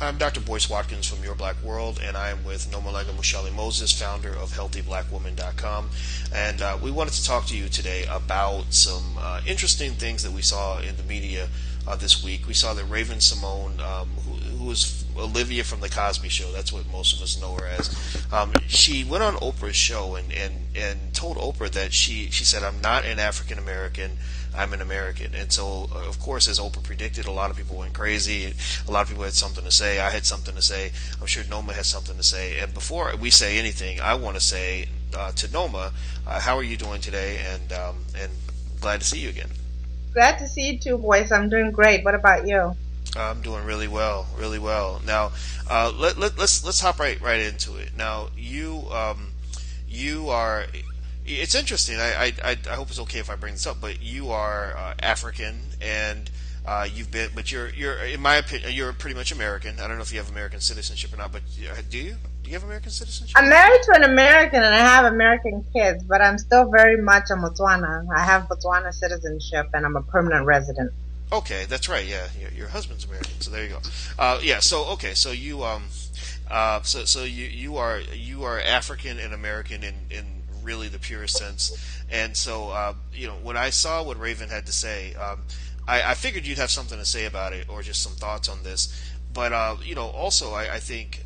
I'm Dr. Boyce Watkins from Your Black World, and I am with Nomalega Mushali Moses, founder of HealthyBlackWoman.com. And we wanted to talk to you today about some interesting things that we saw in the media this week. We saw that Raven Symone, who was Olivia from the Cosby Show, that's what most of us know her as, she went on Oprah's show and told Oprah that she said, "I'm not an African American, I'm an American." And so, of course, as Oprah predicted, a lot of people went crazy. A lot of people had something to say. I had something to say. I'm sure Noma has something to say. And before we say anything, I want to say to Noma, how are you doing today? And glad to see you again. Glad to see you too, Boyce. I'm doing great. What about you? I'm doing really well, really well. Now, let's hop right into it. Now, you are. It's interesting. I hope it's okay if I bring this up, but you are African, and but you're in my opinion, you're pretty much American. I don't know if you have American citizenship or not, but do you? Do you have American citizenship? I'm married to an American, and I have American kids, but I'm still very much a Botswana. I have Botswana citizenship, and I'm a permanent resident. Okay, that's right. Yeah, your husband's American, so there you go. Yeah. So okay, so you so you are African and American in really the purest sense. And so, when I saw what Raven had to say, I figured you'd have something to say about it or just some thoughts on this. But, also I think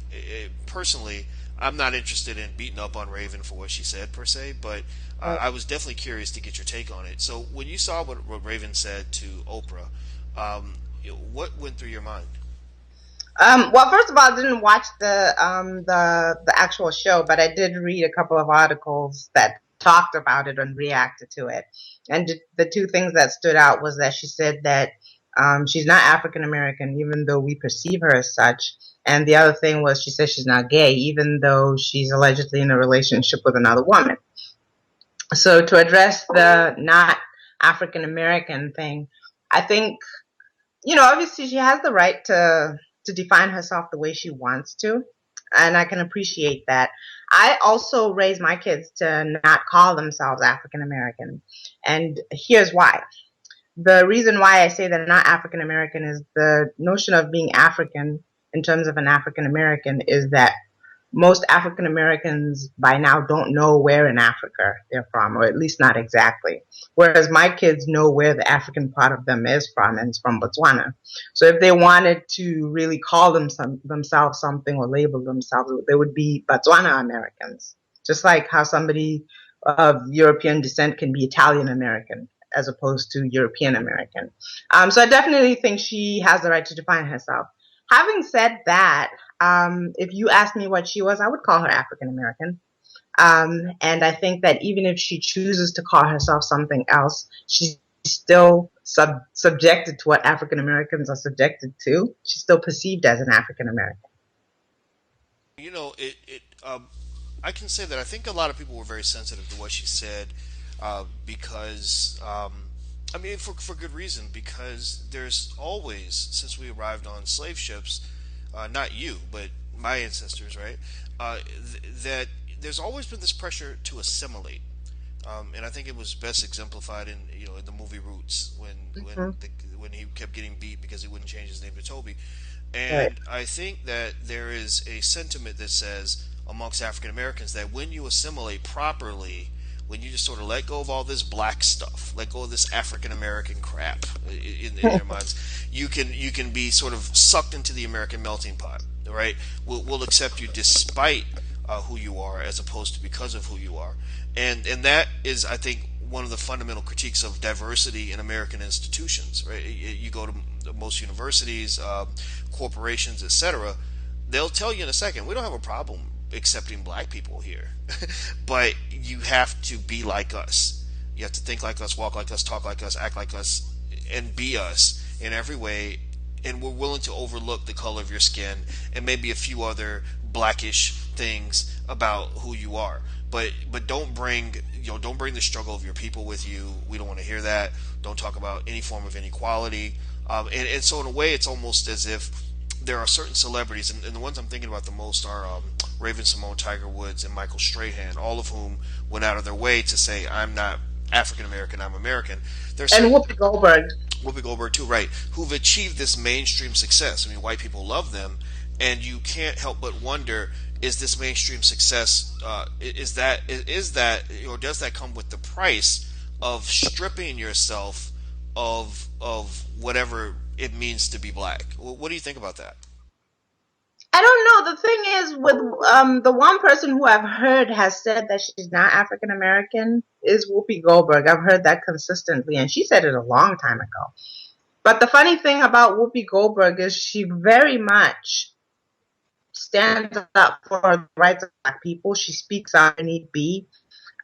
personally, I'm not interested in beating up on Raven for what she said per se, but I was definitely curious to get your take on it. So when you saw what Raven said to Oprah, what went through your mind? Well, first of all, I didn't watch the actual show, but I did read a couple of articles that talked about it and reacted to it. And the two things that stood out was that she said that she's not African American, even though we perceive her as such. And the other thing was she said she's not gay, even though she's allegedly in a relationship with another woman. So to address the not African American thing, I think, obviously she has the right to define herself the way she wants to, and I can appreciate that. I also raise my kids to not call themselves African American, and here's why. The reason why I say they're not African American is the notion of being African in terms of an African American is that most African Americans by now don't know where in Africa they're from, or at least not exactly. Whereas my kids know where the African part of them is from, and it's from Botswana. So if they wanted to really call themselves something or label themselves, they would be Botswana Americans. Just like how somebody of European descent can be Italian American as opposed to European American. So I definitely think she has the right to define herself. Having said that, if you asked me what she was, I would call her African American. And I think that even if she chooses to call herself something else, she's still subjected to what African Americans are subjected to. She's still perceived as an African American. I can say that I think a lot of people were very sensitive to what she said because. For good reason, because there's always, since we arrived on slave ships, not you, but my ancestors, right, that there's always been this pressure to assimilate. And I think it was best exemplified in the movie Roots when he kept getting beat because he wouldn't change his name to Toby. And right. I think that there is a sentiment that says amongst African Americans that when you assimilate properly, when you just sort of let go of all this black stuff, let go of this African American crap in their minds, you can be sort of sucked into the American melting pot, right? We'll accept you despite who you are, as opposed to because of who you are, and that is, I think, one of the fundamental critiques of diversity in American institutions, right? You go to most universities, corporations, etc. They'll tell you in a second, we don't have a problem accepting black people here, but you have to be like us. You have to think like us, walk like us, talk like us, act like us, and be us in every way. And we're willing to overlook the color of your skin and maybe a few other blackish things about who you are. But don't bring the struggle of your people with you. We don't want to hear that. Don't talk about any form of inequality. And so in a way, it's almost as if there are certain celebrities, and the ones I'm thinking about the most are Raven Symone, Tiger Woods, and Michael Strahan, all of whom went out of their way to say, I'm not African American, I'm American. And Whoopi Goldberg. Whoopi Goldberg too, right, who've achieved this mainstream success. I mean, white people love them, and you can't help but wonder: is this mainstream success? Is that, or does that come with the price of stripping yourself of whatever it means to be black? What do you think about that? I don't know. The thing is, with the one person who I've heard has said that she's not African American is Whoopi Goldberg. I've heard that consistently, and she said it a long time ago. But the funny thing about Whoopi Goldberg is she very much stands up for the rights of black people. She speaks out when need be.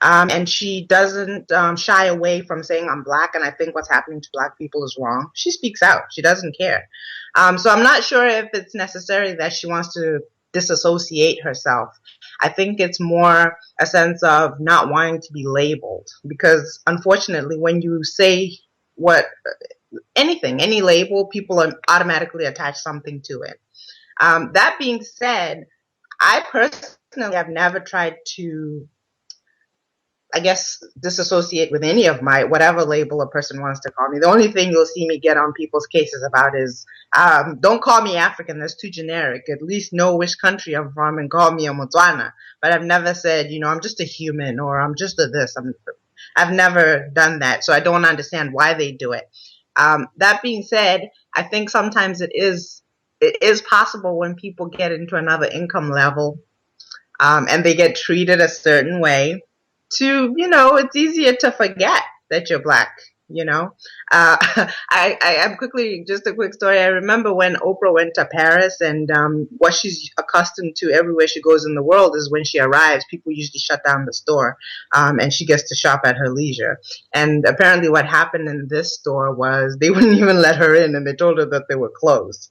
And she doesn't shy away from saying, I'm black and I think what's happening to black people is wrong. She speaks out. She doesn't care. So I'm not sure if it's necessary that she wants to disassociate herself. I think it's more a sense of not wanting to be labeled, because unfortunately, when you say what anything, any label, people are automatically attach something to it. That being said, I personally have never tried to, I guess, disassociate with any of my whatever label a person wants to call me. The only thing you'll see me get on people's cases about is don't call me African, that's too generic. At least know which country I'm from and call me a Motswana. But I've never said, I'm just a human, or I'm just a this. I've never done that, so I don't understand why they do it. That being said, I think sometimes it is possible when people get into another income level, and they get treated a certain way, it's easier to forget that you're black, you know. I'm quickly, just a quick story. I remember when Oprah went to Paris, and what she's accustomed to everywhere she goes in the world is when she arrives, people usually shut down the store, and she gets to shop at her leisure. And apparently what happened in this store was they wouldn't even let her in, and they told her that they were closed.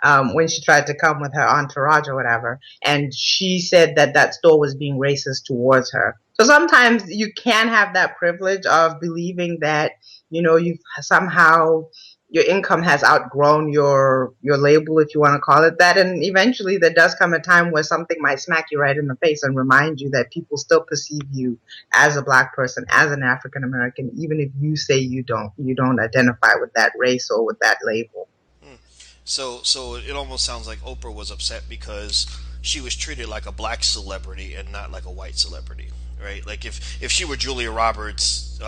When she tried to come with her entourage or whatever. And she said that that store was being racist towards her. So sometimes you can have that privilege of believing that, you've somehow, your income has outgrown your label, if you want to call it that. And eventually there does come a time where something might smack you right in the face and remind you that people still perceive you as a black person, as an African American, even if you say you don't identify with that race or with that label. So it almost sounds like Oprah was upset because she was treated like a black celebrity and not like a white celebrity, right? Like if she were Julia Roberts,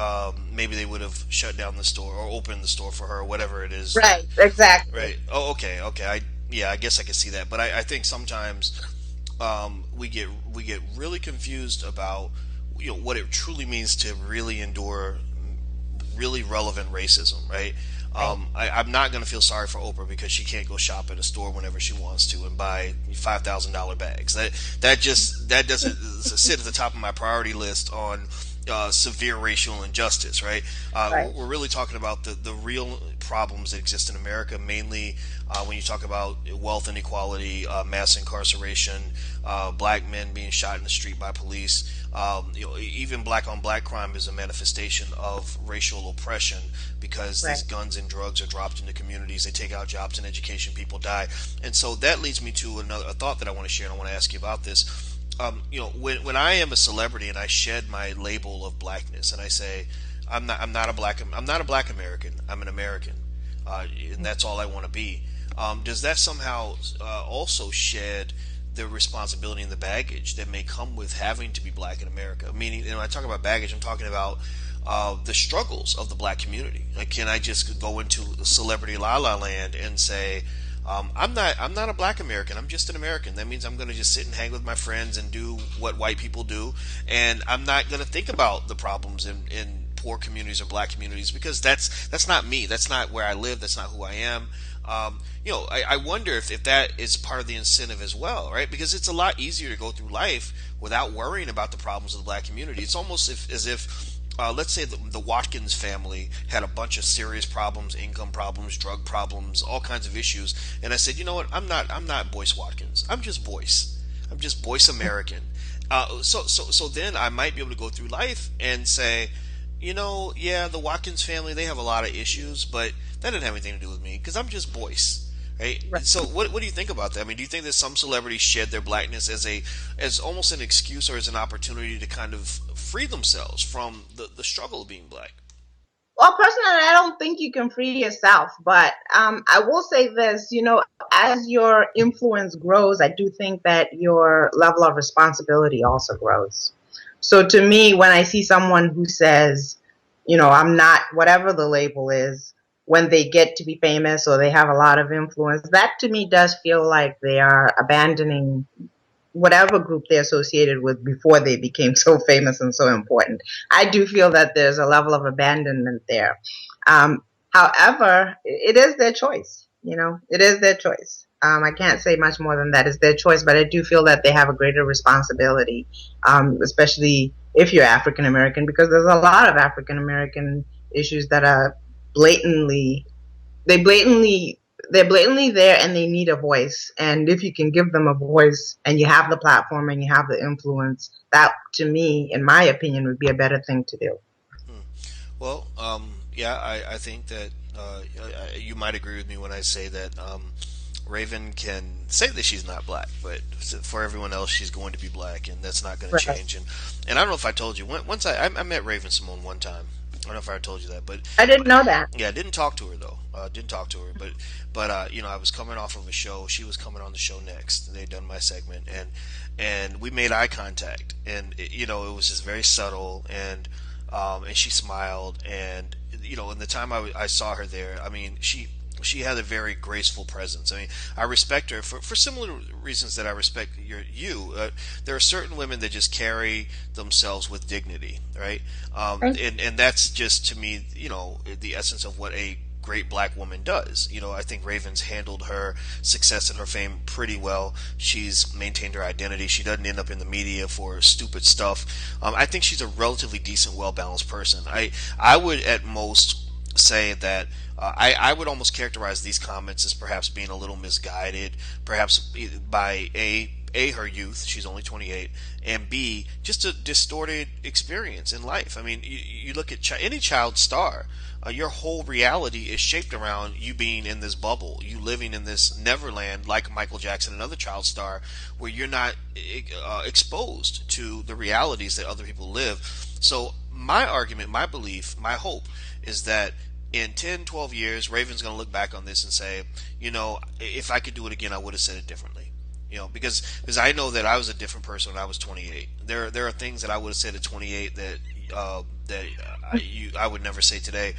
maybe they would have shut down the store or opened the store for her, or whatever it is. Right, exactly. Right. Oh, okay. I guess I can see that. But I think sometimes we get really confused about what it truly means to really endure really relevant racism, right? Right. I'm not going to feel sorry for Oprah because she can't go shop at a store whenever she wants to and buy $5,000 bags. That doesn't sit at the top of my priority list on severe racial injustice, right? Right. We're really talking about the real problems that exist in America, mainly when you talk about wealth inequality, mass incarceration, black men being shot in the street by police. Even black on black crime is a manifestation of racial oppression because Right. these guns and drugs are dropped into communities. They take out jobs and education. People die, and so that leads me to a thought that I want to share. And I want to ask you about this. When I am a celebrity and I shed my label of blackness and I say I'm not a black American. I'm an American, and that's all I want to be. Does that somehow also shed the responsibility and the baggage that may come with having to be black in America? Meaning, when I talk about baggage, I'm talking about the struggles of the black community. Like, can I just go into celebrity la la land and say, I'm not a black American. I'm just an American. That means I'm going to just sit and hang with my friends and do what white people do, and I'm not going to think about the problems in poor communities or black communities because that's not me. That's not where I live. That's not who I am. I wonder if that is part of the incentive as well, right? Because it's a lot easier to go through life without worrying about the problems of the black community. It's almost as if let's say the Watkins family had a bunch of serious problems, income problems, drug problems, all kinds of issues, and I said, you know what? I'm not Boyce Watkins. I'm just Boyce. I'm just Boyce American. So then I might be able to go through life and say, yeah, the Watkins family, they have a lot of issues, but that didn't have anything to do with me because I'm just Boyce, right? Right. So what do you think about that? I mean, do you think that some celebrities shed their blackness as almost an excuse or as an opportunity to kind of free themselves from the struggle of being black? Well, personally, I don't think you can free yourself, but I will say this, as your influence grows, I do think that your level of responsibility also grows. So to me, when I see someone who says, I'm not whatever the label is, when they get to be famous or they have a lot of influence, that to me does feel like they are abandoning whatever group they're associated with before they became so famous and so important. I do feel that there's a level of abandonment there. Um, However, it is their choice. It is their choice. I can't say much more than that. It's their choice, but I do feel that they have a greater responsibility, especially if you're African American, because there's a lot of African American issues that are blatantly they blatantly they're blatantly there and they need a voice. And if you can give them a voice and you have the platform and you have the influence, that to me, in my opinion, would be a better thing to do. Hmm. Well, yeah, I think that you might agree with me when I say that Raven can say that she's not black, but for everyone else, she's going to be black, and that's not going to Right. change. And I don't know if I told you once I met Raven Symone one time. I don't know if I told you that, but I didn't know that. yeah, I didn't talk to her though. Didn't talk to her, but I was coming off of a show. She was coming on the show next. They'd done my segment, and we made eye contact, and it was just very subtle, and she smiled, and in the time I saw her there, I mean, she had a very graceful presence. I mean, I respect her for similar reasons that I respect you. There are certain women that just carry themselves with dignity, right? Right. And that's just to me, the essence of what a great black woman does. I think Raven's handled her success and her fame pretty well. She's maintained her identity. She doesn't end up in the media for stupid stuff. I think she's a relatively decent, well balanced person. I would at most say that I would almost characterize these comments as perhaps being a little misguided, perhaps by her youth, she's only 28, and B, just a distorted experience in life. I mean, you look at any child star, your whole reality is shaped around you being in this bubble, you living in this neverland like Michael Jackson, another child star, where you're not exposed to the realities that other people live. So my argument, my belief, my hope is that in 10, 12 years, Raven's going to look back on this and say, if I could do it again, I would have said it differently. Because I know that I was a different person when I was 28. There are things that I would have said at 28 that I would never say today.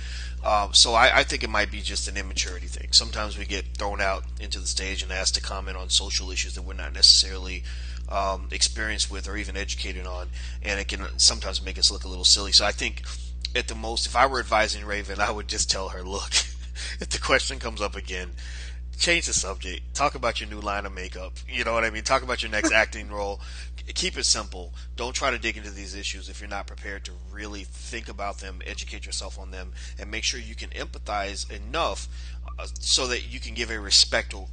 So I think it might be just an immaturity thing. Sometimes we get thrown out into the stage and asked to comment on social issues that we're not necessarily experienced with or even educated on, and it can sometimes make us look a little silly. So I think at the most, if I were advising Raven, I would just tell her, look, if the question comes up again, change the subject. Talk about your new line of makeup. You know what I mean? Talk about your next acting role. Keep it simple. Don't try to dig into these issues if you're not prepared to really think about them, educate yourself on them, and make sure you can empathize enough so that you can give a respectful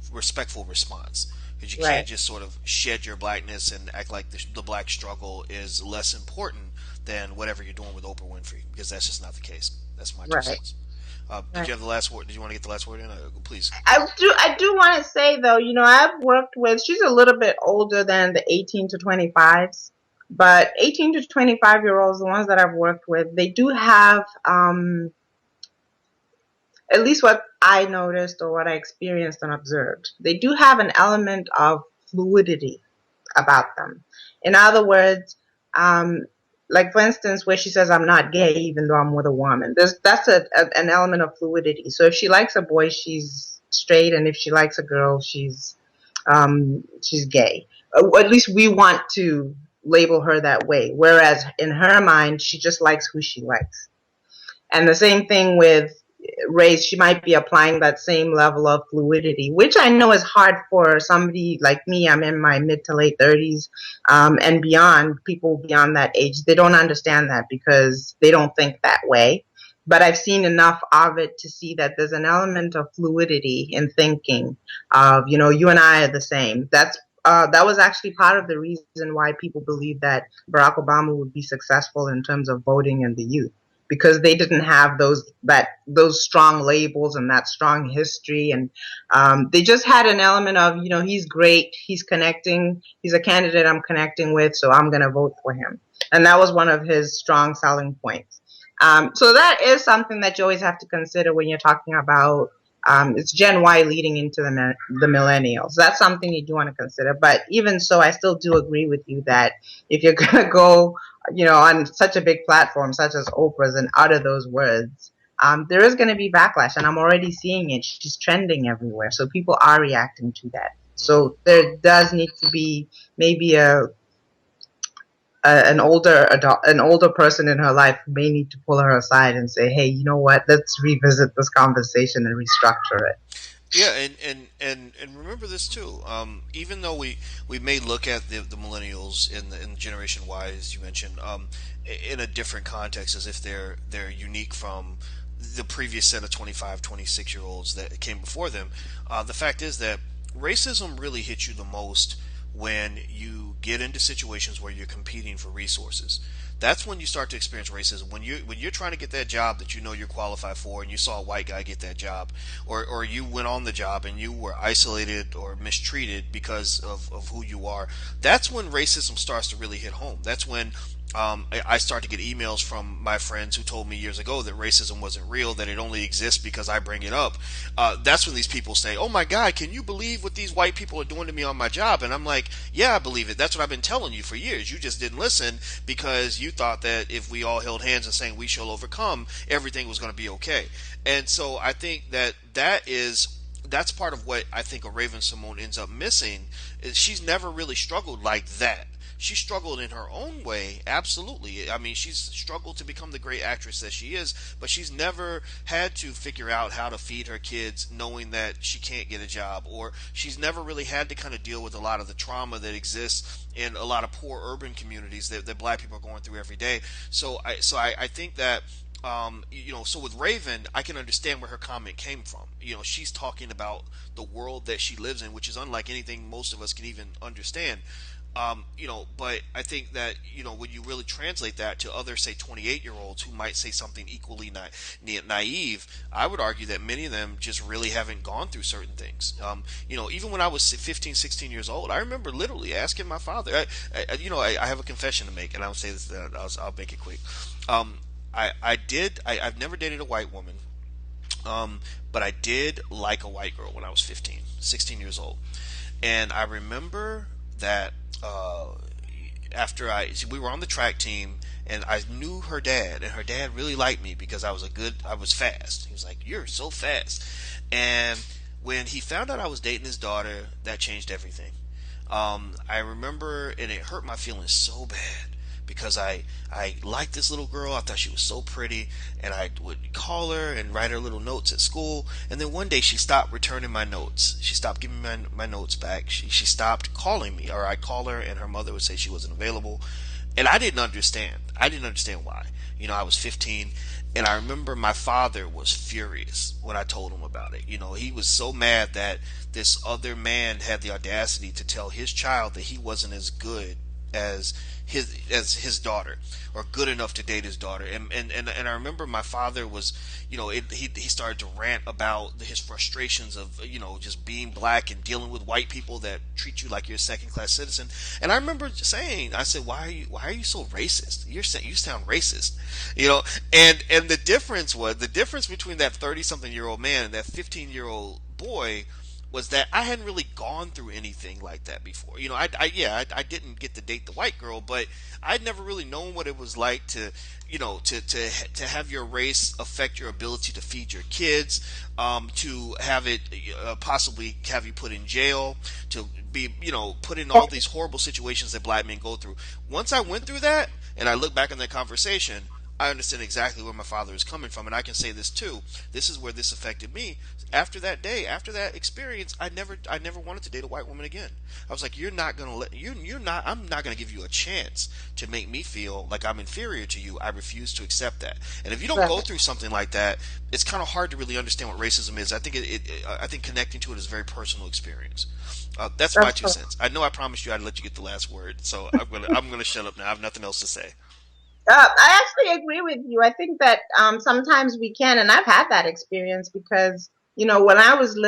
response. Because you can't Right. just sort of shed your blackness and act like the black struggle is less important than whatever you're doing with Oprah Winfrey, because that's just not the case. That's my two Right. cents. Did Right. you have the last word? Did you want to get the last word in? Please. I do want to say though, I've worked with, she's a little bit older than the 18 to 25s, but 18 to 25-year olds, the ones that I've worked with, they do have, at least what I noticed or what I experienced and observed, they do have an element of fluidity about them. In other words, um, like for instance, where she says, "I'm not gay, even though I'm with a woman." That's an element of fluidity. So if she likes a boy, she's straight, and if she likes a girl, she's gay. Or at least we want to label her that way. Whereas in her mind, she just likes who she likes. And the same thing with race, she might be applying that same level of fluidity, which I know is hard for somebody like me. I'm in my mid to late 30s, and beyond, people beyond that age, they don't understand that because they don't think that way. But I've seen enough of it to see that there's an element of fluidity in thinking of, you and I are the same. That was actually part of the reason why people believe that Barack Obama would be successful in terms of voting in the youth, because they didn't have those strong labels and that strong history, and they just had an element of, he's great, he's connecting, he's a candidate I'm connecting with, so I'm going to vote for him. And that was one of his strong selling points. So that is something that you always have to consider when you're talking about it's Gen Y leading into the millennials. That's something you do want to consider. But even so, I still do agree with you that if you're going to go, on such a big platform such as Oprah's and utter those words, there is going to be backlash. And I'm already seeing it. She's trending everywhere. So people are reacting to that. So there does need to be maybe an older person in her life who may need to pull her aside and say, "Hey, you know what? Let's revisit this conversation and restructure it." Yeah, and remember this too. Even though we may look at the millennials in Generation Y, as you mentioned, in a different context, as if they're unique from the previous set of 25, 26 year olds that came before them. The fact is that racism really hits you the most when you get into situations where you're competing for resources. That's when you start to experience racism. When you're trying to get that job that you know you're qualified for, and you saw a white guy get that job, or you went on the job and you were isolated or mistreated because of who you are. That's when racism starts to really hit home. That's when I start to get emails from my friends who told me years ago that racism wasn't real, that it only exists because I bring it up. That's when these people say, "Oh my God, can you believe what these white people are doing to me on my job?" And I'm like, "Yeah, I believe it. That's what I've been telling you for years. You just didn't listen because you thought that if we all held hands and saying we shall overcome, everything was going to be okay." And so I think that's part of what I think a Raven-Symoné ends up missing. Is she's never really struggled like that. She struggled in her own way, absolutely. I mean, she's struggled to become the great actress that she is, but she's never had to figure out how to feed her kids knowing that she can't get a job, or she's never really had to kind of deal with a lot of the trauma that exists in a lot of poor urban communities that black people are going through every day. So I think that so with Raven, I can understand where her comment came from. She's talking about the world that she lives in, which is unlike anything most of us can even understand. But I think that, when you really translate that to other, say, 28-year-olds who might say something equally naive, I would argue that many of them just really haven't gone through certain things. Even when I was 15, 16 years old, I remember literally asking my father, I have a confession to make, and I'll say this, I'll make it quick. I've never dated a white woman, but I did like a white girl when I was 15, 16 years old. And I remember that after we were on the track team, and I knew her dad, and her dad really liked me because I was fast. He was like, "You're so fast." And when he found out I was dating his daughter, that changed everything. I remember, and it hurt my feelings so bad because I liked this little girl. I thought she was so pretty, and I would call her and write her little notes at school. And then one day she stopped returning my notes. She stopped giving me my notes back. She stopped calling me, or I'd call her and her mother would say she wasn't available. And I didn't understand. I didn't understand why. I was 15, and I remember my father was furious when I told him about it. He was so mad that this other man had the audacity to tell his child that he wasn't as good as his daughter, or good enough to date his daughter. And I remember my father was, he started to rant about his frustrations of, just being black and dealing with white people that treat you like you're a second class citizen. And I remember saying, I said, why are you so racist? You sound racist. And the difference between that 30-something-year-old man and that 15-year-old boy was that I hadn't really gone through anything like that before. I didn't get to date the white girl, but I'd never really known what it was like to, to have your race affect your ability to feed your kids, to have it possibly have you put in jail, to be, put in all these horrible situations that black men go through. Once I went through that, and I look back on that conversation, I understand exactly where my father is coming from, and I can say this too. This is where this affected me. After that day, after that experience, I never wanted to date a white woman again. I was like, you're not gonna I'm not gonna give you a chance to make me feel like I'm inferior to you. I refuse to accept that. And if you don't go through something like that, it's kind of hard to really understand what racism is. I think I think connecting to it is a very personal experience. That's my 2 cents. I know I promised you I'd let you get the last word, so I'm gonna shut up now. I have nothing else to say. I actually agree with you. I think that sometimes we can, and I've had that experience because when I was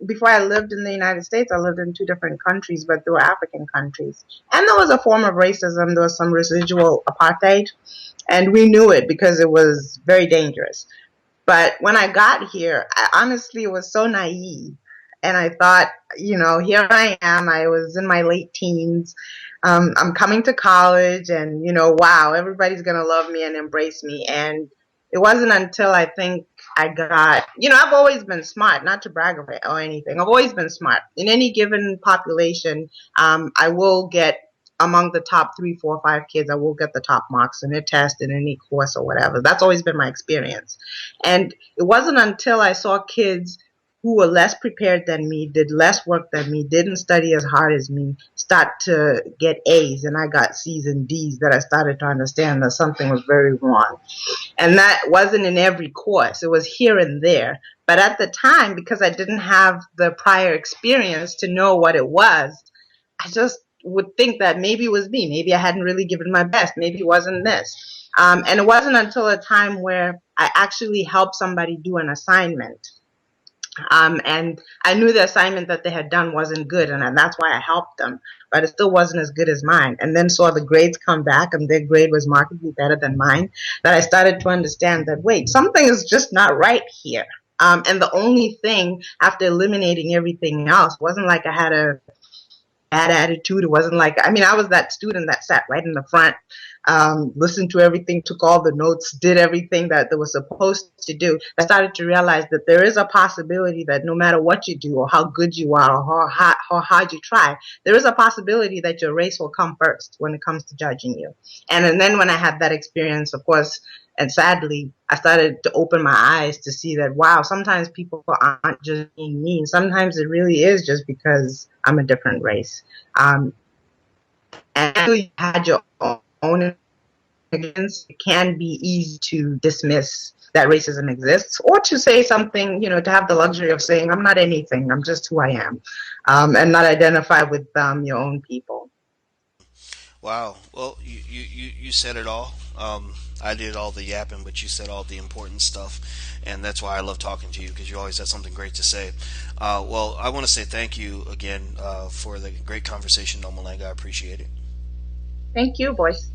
before I lived in the United States, I lived in two different countries, but they were African countries. And there was a form of racism. There was some residual apartheid. And we knew it because it was very dangerous. But when I got here, I honestly was so naive. And I thought, here I am. I was in my late teens. I'm coming to college and, wow, everybody's going to love me and embrace me. And it wasn't until I think I got, I've always been smart, not to brag or anything. I've always been smart. In any given population, I will get among the top 3, 4, 5 kids, I will get the top marks in a test, in any course or whatever. That's always been my experience. And it wasn't until I saw kids who were less prepared than me, did less work than me, didn't study as hard as me, start to get A's, and I got C's and D's, that I started to understand that something was very wrong. And that wasn't in every course. It was here and there. But at the time, because I didn't have the prior experience to know what it was, I just would think that maybe it was me. Maybe I hadn't really given my best. Maybe it wasn't this. And it wasn't until a time where I actually helped somebody do an assignment. And I knew the assignment that they had done wasn't good, and that's why I helped them. But it still wasn't as good as mine. And then saw the grades come back, and their grade was markedly better than mine, that I started to understand that, wait, something is just not right here. And the only thing, after eliminating everything else, wasn't like I had a bad attitude. It wasn't like, I was that student that sat right in the front, listened to everything, took all the notes, did everything that they were supposed to do. I started to realize that there is a possibility that no matter what you do or how good you are or how hard you try, there is a possibility that your race will come first when it comes to judging you. And then when I had that experience, of course, and sadly, I started to open my eyes to see that, wow, sometimes people aren't just being mean. Sometimes it really is just because I'm a different race. And you had your own experience, it can be easy to dismiss that racism exists, or to say something, to have the luxury of saying, I'm not anything, I'm just who I am, and not identify with your own people. Wow. Well, you said it all. I did all the yapping, but you said all the important stuff, and that's why I love talking to you, because you always have something great to say. Well, I want to say thank you again for the great conversation, Nomalanga. I appreciate it. Thank you, Boyce.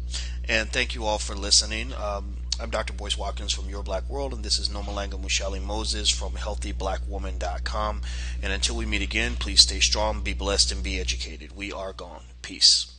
And thank you all for listening. I'm Dr. Boyce Watkins from Your Black World, and this is Nomalanga Mushali Moses from HealthyBlackWoman.com. And until we meet again, please stay strong, be blessed, and be educated. We are gone. Peace.